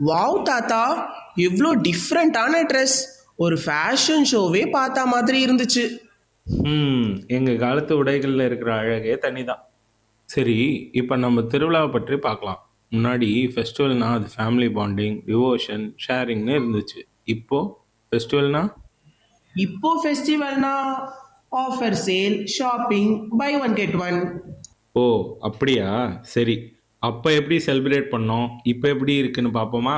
Wow தாத்தா, இவ்வளோ டிஃப்ரெண்ட்டான ட்ரெஸ். ஒரு ஃபேஷன் ஷோவே பார்த்த மாதிரி இருந்துச்சு. எங்கள் காலத்து உடைகளில் இருக்கிற அழகே தனி தான். சரி, இப்போ நம்ம திருவிழாவை பற்றி பார்க்கலாம். முன்னாடி ஃபெஸ்டிவல்னா அது ஃபேமிலி பாண்டிங், டிவோஷன், ஷேரிங்னு இருந்துச்சு. இப்போ ஃபெஸ்டிவல்னா இப்போ ஃபெஸ்டிவல்னா offer sale, shopping, buy one get one. ஓ அப்படியா? சரி, அப்போ எப்படி செலிப்ரேட் பண்ணோம், இப்போ எப்படி இருக்குன்னு பார்ப்போமா?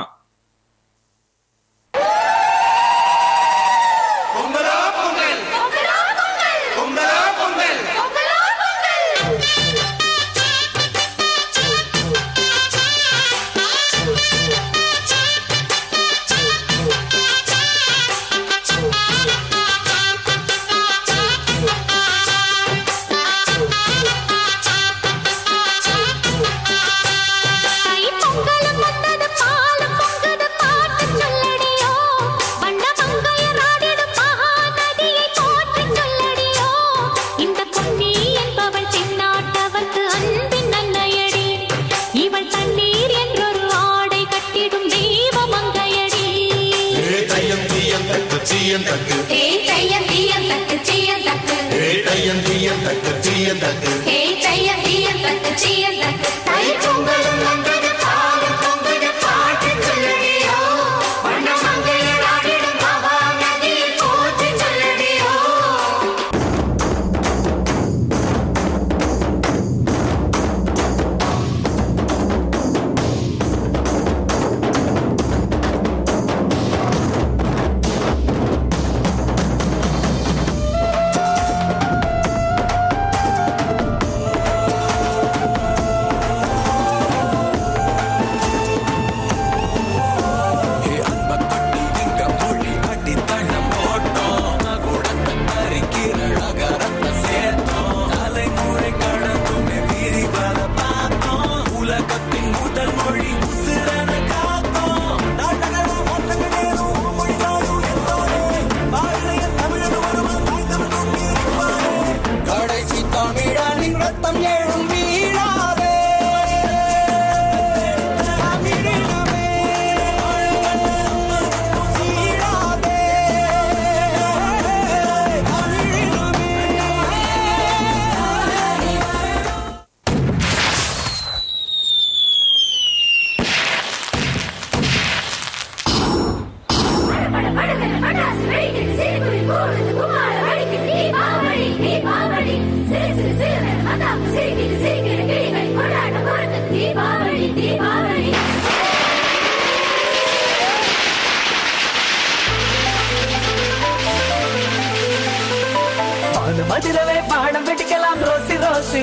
மதுரவே பாடம் படிக்கலாம் ரோசி ரோசி,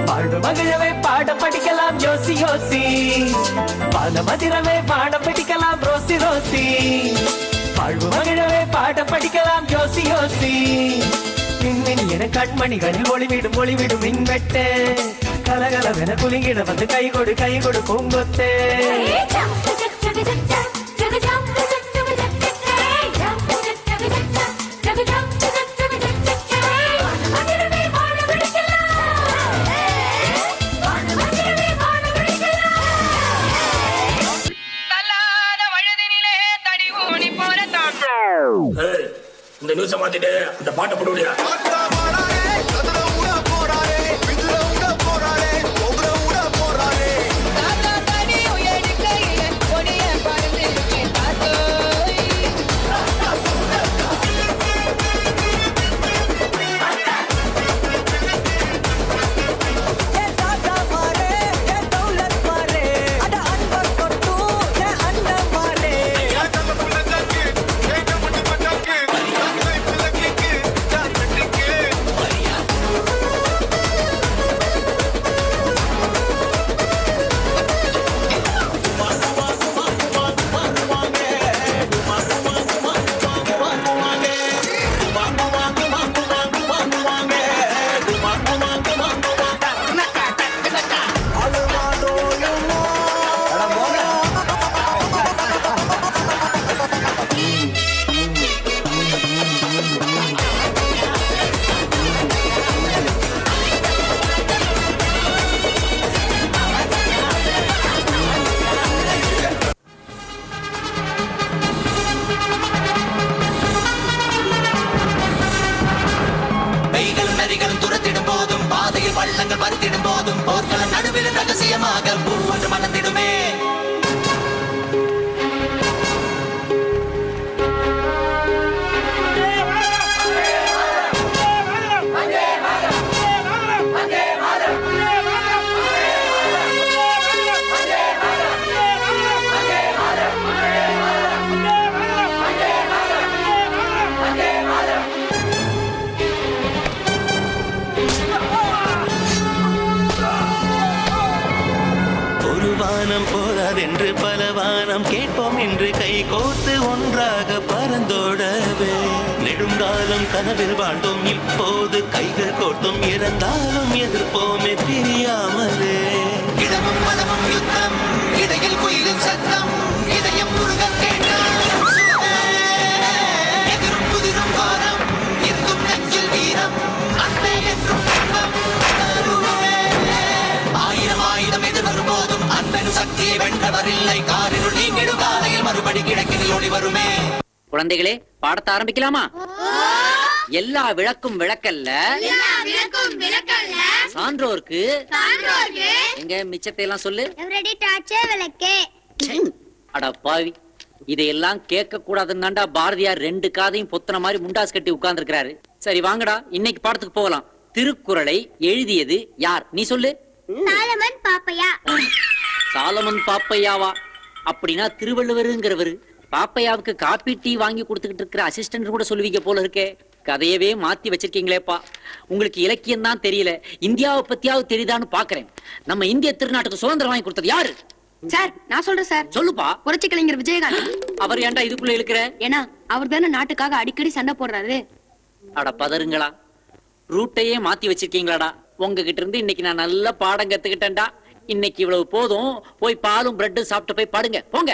வாழ்வு மகிழவே பாடம் படிக்கலாம் யோசி யோசி. பால மதுரவே பாடம் படிக்கலாம் ரோசி ரோசி, வாழ்வு மகிழவே பாடம் படிக்கலாம் யோசி யோசி. மின்மினி என கண்மணிகளில் ஒளிவிடும் ஒளிவிடும் மின்வெட்டு, கலகலவென குலுங்கிட வந்து கை கொடு பூங்கொத்தே. இந்த நியூஸை மாத்திட்டு அந்த பாட்டை போடுவியா? உள்ளங்கள் பறித்திடும் போதும் போர்கள நடுவில் ரகசியமாக பூ ஒன்று மலர்ந்திடுமே. வானம் போதாதென்று பல வானம் கேட்போம் என்று கை கோர்த்து ஒன்றாக பறந்தோடவே நெடுங்காலம் கனவில் வாழ்ந்தோம் இப்போது கைகள் கோர்த்தும் இறந்தாலும் எதிர்ப்போமே பிரியாமலே. இடமும் மனமும் யுத்தம் இடையில் குயிலின் சத்தம் இதயம் முருக கேட்டாம் எதிரும் புதிரும் வாரம் இருக்கும் நெஞ்சில் வீரம் அன்பே என்றும் ஆயிரம் ஆயுதம் எதிர்வரும் போதும் அன்பெனும் சக்தியை வென்றவரில்லை. காரிருள் நீங்கிடும் காலையில் மறுபடி கிழக்கில் ஓடி வருமே. குழந்தைகளே பாடத்தை ஆரம்பிக்கலாமா? எல்லா விளக்கும் விளக்கல்ல சான்றோர்க்கு எங்க மிச்சத்தை எல்லாம் சொல்லு. அட பாவி, இதையெல்லாம் கேட்க கூடாதுன்னாண்டா பாரதியார் 2 காதையும் பொத்தன மாதிரி முண்டாஸ் கட்டி உட்கார்ந்து இருக்கிறாரு. சரி வாங்கடா, இன்னைக்கு பாடத்துக்கு போகலாம். திருக்குறளை எழுதியது யார்? நீ சொல்லு. சாலமன் பாப்பையா. சாலமன் பாப்பையாவா? அப்படின்னா திருவள்ளுவருங்கிறவரு. பாப்பையாவுக்கு காப்பி டீ வாங்கி கொடுத்துக்கிட்டு இருக்கிற அசிஸ்டன்ட் கூட சொல்லுவீங்க போல இருக்கே. கதையவே மாத்தி வச்சிருக்கீங்களேப்பா. உங்களுக்கு இலக்கியம் தான் தெரியல, இந்தியாவை பத்தியாவது தெரியுதான்னு பாக்குறேன். நம்ம இந்திய திருநாட்டுக்கு சுதந்திரம் வாங்கி கொடுத்தது யாரு? சார் நான் சொல்றேன் சார். சொல்லுப்பா. புரட்சி கலைஞர் விஜயகாந்த். அவர் ஏன்டா இதுக்குள்ள இருக்கிற? ஏன்னா அவர் தானே நாட்டுக்காக அடிக்கடி சண்டை போடுறாரு. அட பதறுங்களா, ரூட்டையே மாத்தி வச்சிருக்கீங்களாடா. உங்ககிட்ட இருந்து இன்னைக்கு நான் நல்ல பாடம் கத்துக்கிட்டேன்டா. இன்னைக்கு இவ்வளவு போதும், போய் பாலும் பிரெட்டும் சாப்பிட்டு போய் படுங்க போங்க.